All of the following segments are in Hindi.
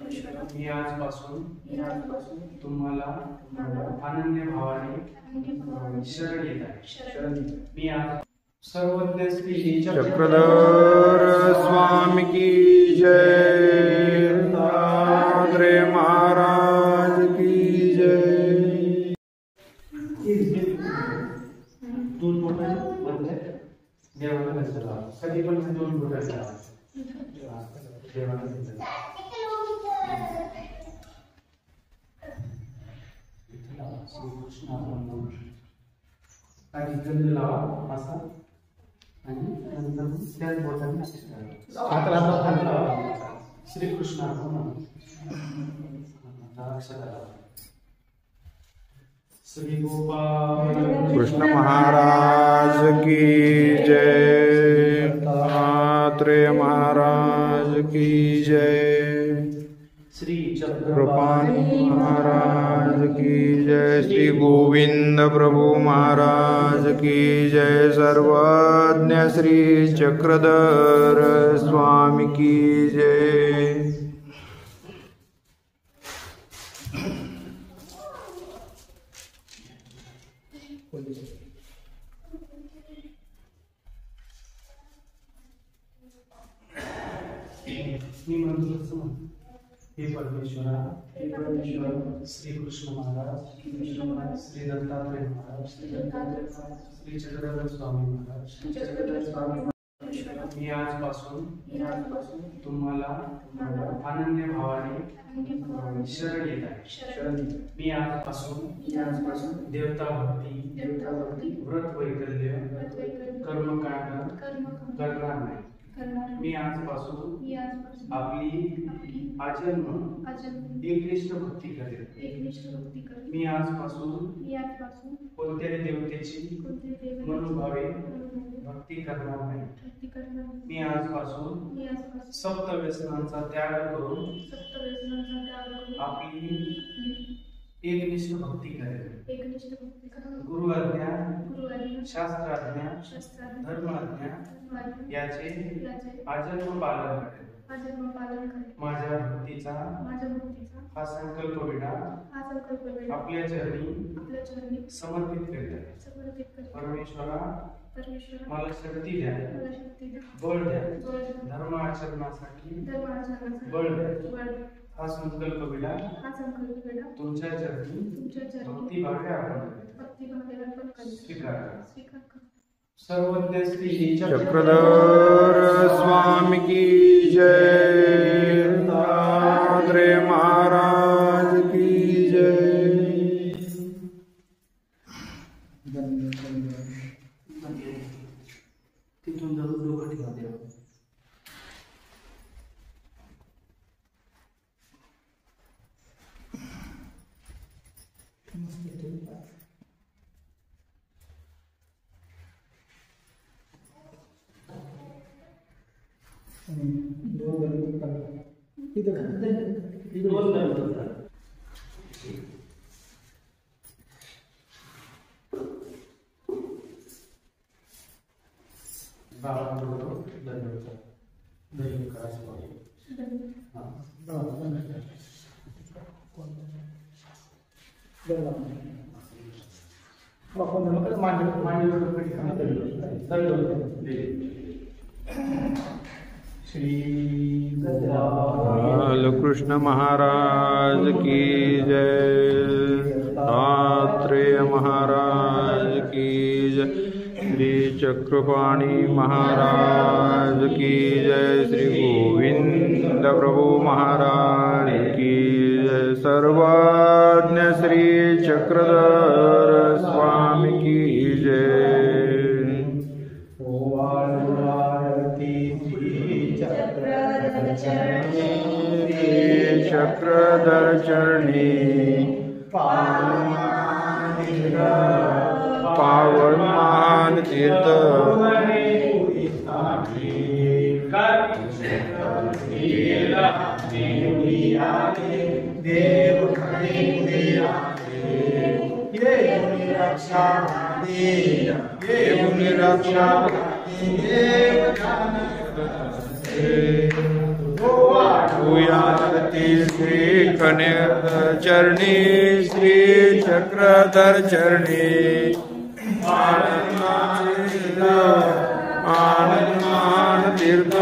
मी आजपासून तुम्हाला अनन्य भावाने शरण येत आहे। मी आज सर्वज्ञ श्री चक्रधर स्वामी की जय, दत्तात्रेय महाराज की जय। दोन बोटाने बदले देवाला घातला, कधी पण दोन बोटाने देवाला घातला। आणि गंध लावा असा, आणि नंतर त्याच बोटाने हात लावा श्रीकृष्ण श्री गोपाल कृष्ण महाराज की जय, दत्तात्रेय महाराज की जय, श्री कृपाणी महाराज की जय, श्री गोविंद प्रभु महाराज की जय, सर्वज्ञ श्री चक्रधर स्वामी की जय। मी म्हणतो हे परमेश्वरा, श्री कृष्ण महाराज, श्री दत्तात्रेय महाराज, श्री चक्रधर स्वामी महाराज, मी आजपासून तुम्हाला अनन्य भावाने शरण येत आहे। मी आजपासून देवता भक्ती, व्रत वैकल्य, कर्मकांड करणार नाही। मी आजपासून आपली आजन्म एकनिष्ठ भक्ती करेल। मी आजपासून कोणत्याही देवतेची मनोभावे भक्ती करणार नाही। मी आजपासून सप्त व्यसनांचा त्याग करून आपली एकनिष्ठ भक्ती करेल। गुरु आज्ञा, शास्त्र आज्ञा, धर्म आज्ञा याचे आजन्म पालन करेल। माझ्या भक्तीचा हा संकल्प विडा आपल्या चरणी समर्पित करेल। परमेश्वरा, मला शक्ती द्या, बळ द्या, धर्म आचरणासाठी बळ द्या। हा संकल्प विडा तुमच्या चरणी भक्तिभावे अर्पण स्वीकार। सर्वज्ञ श्री चक्रधर स्वामी की जय, दत्तात्रेय महाराज की जय। तिथून जरूर डोकं ठेवा देवा। कृष्ण महाराज की जय, दत्तात्रेय महाराज की जय, श्री चक्रपाणी महाराज की जय, श्री गोविंद प्रभु महाराज की जय, सर्वज्ञ श्री चक्रधर स्वामी की जय। चक्रधर चरणी पावन मान तीर्थ रक्षा आरती श्री कन्हैया चरणी श्री चक्रधर चरणी आनंद तीर्थ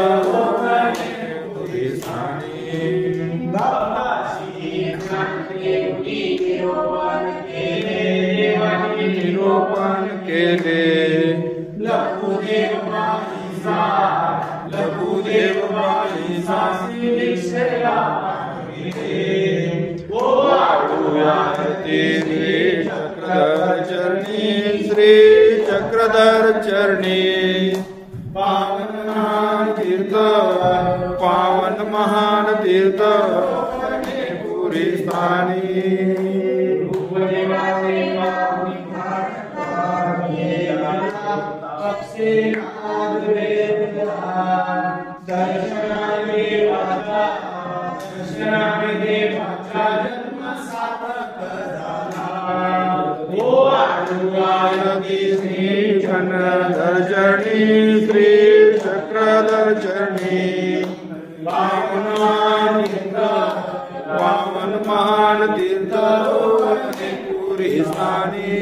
निरूपण केले लघुदेव श्री चक्रधर चरणी पावन महान तीर्थ पूरी स्थानी धर चरणी श्री चक्रधर चरणी पावन महान तीर्थ पूरी स्थानी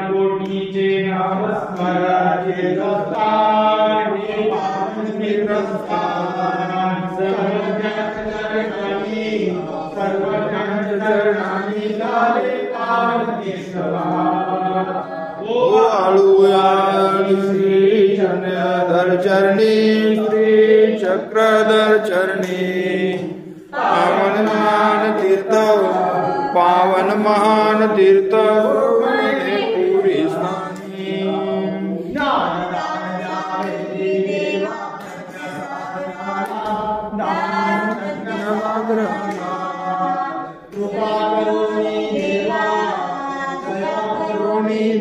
कोटीचे नामस्मराचे श्री धर चरणी श्री चक्रधर चरणी पावन महान तीर्थ पूरी स्थानी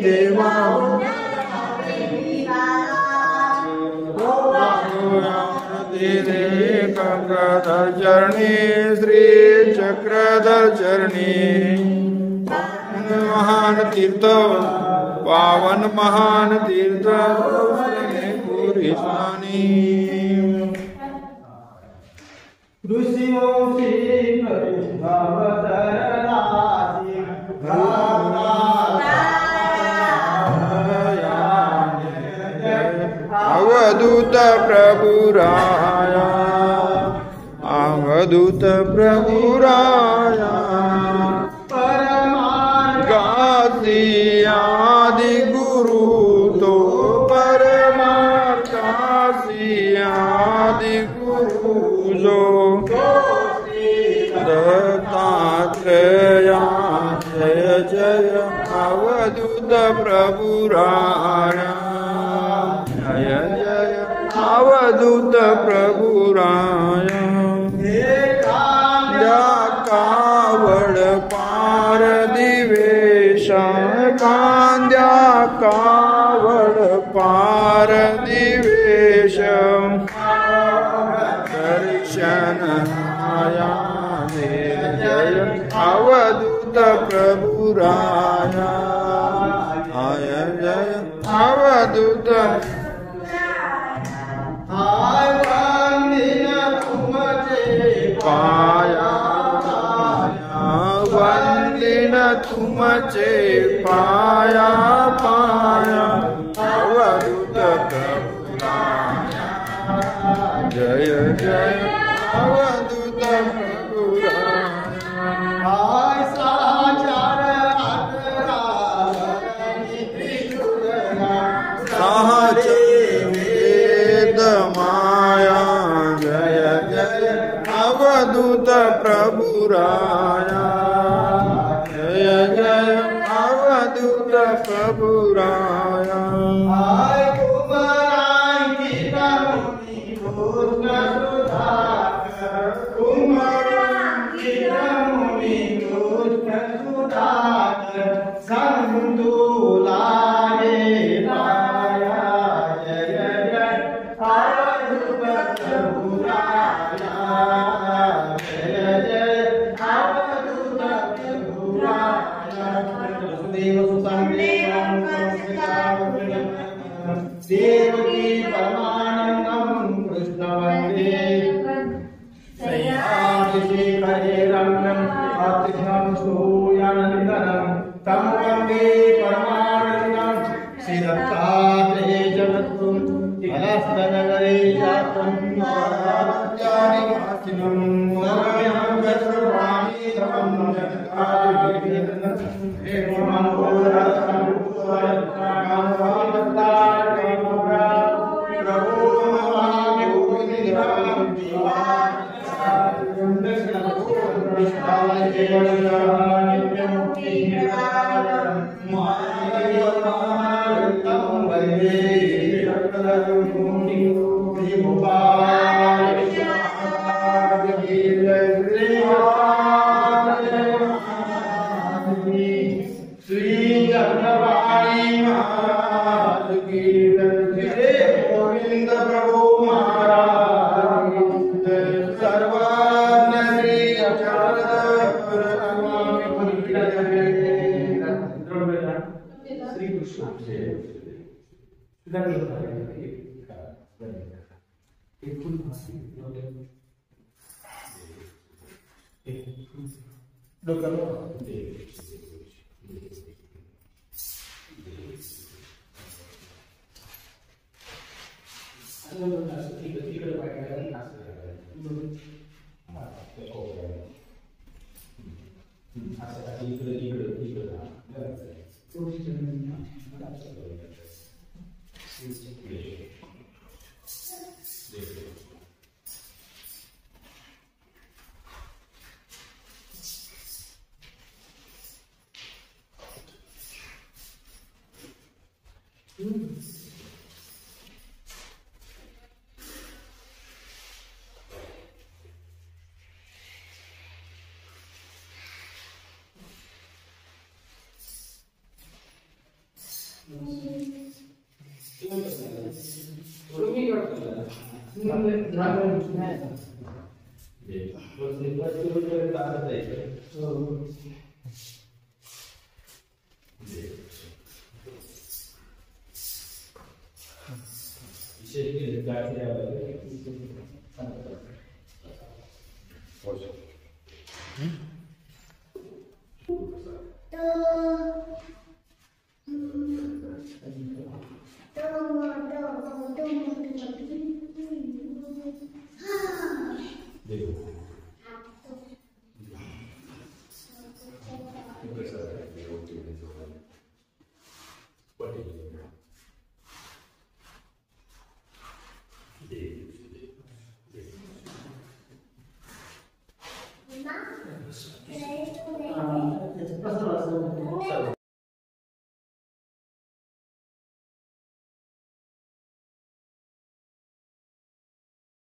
देवा चक्रधर चरणी श्री चक्रधर चरणी महान तीर्थ पावन महान तीर्थ पूरी स्थानी अवधूत प्रभु राया अवधूत प्रभु राया गासी आदि गुरु तो परमार्थी आदि गुरु जो दत्तात्रेय जय जय अवधूत प्रभु राया जय जय अवधूत प्रभु राया कावड़ पार दिवेश कांद्या कावड़ पार दिवेश दर्शन आया जय अवधूत प्रभु राया आय जय अवधूत पाया वंदिन तुमचे पाया पाया अवधूत प्रभु राया जय जय अवधूत प्रभु राया वेद माया जय जय अवधूत प्रभु राया जय जय अवधूत प्रभु राया देवकी परमानंदं कृष्ण वंदे शेखरे रम्यं अतिथं सूर्यानन्दनं तं वन्दे परमानन्दं श्रीदत्तात्रेय जगद्गुरुं अलस्तनगरे जातं महाराजादिवासिनं नमः सर्वाणि धम्मं जगत्कारिणं हेमं गोरखं